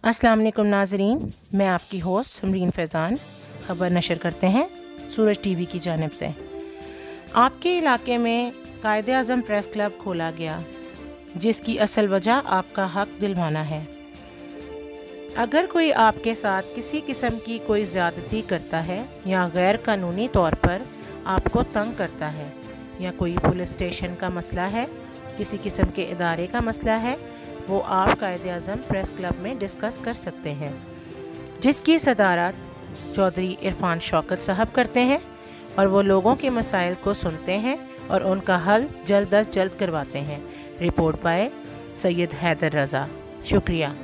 अस्सलाम वालेकुम नाज़रीन, मैं आपकी होस्ट समरीन फैज़ान ख़बर नशर करते हैं सूरज टीवी की जानिब से। आपके इलाके में कायदे-आज़म प्रेस क्लब खोला गया, जिसकी असल वजह आपका हक दिलवाना है। अगर कोई आपके साथ किसी किस्म की कोई ज़्यादती करता है या गैर कानूनी तौर पर आपको तंग करता है, या कोई पुलिस स्टेशन का मसला है, किसी किस्म के इदारे का मसला है, वो आप कायदे-आज़म प्रेस क्लब में डिस्कस कर सकते हैं, जिसकी सदारत चौधरी इरफान शौकत साहब करते हैं। और वो लोगों के मसाइल को सुनते हैं और उनका हल जल्द अज जल्द करवाते हैं। रिपोर्ट बाय सैयद हैदर रज़ा। शुक्रिया।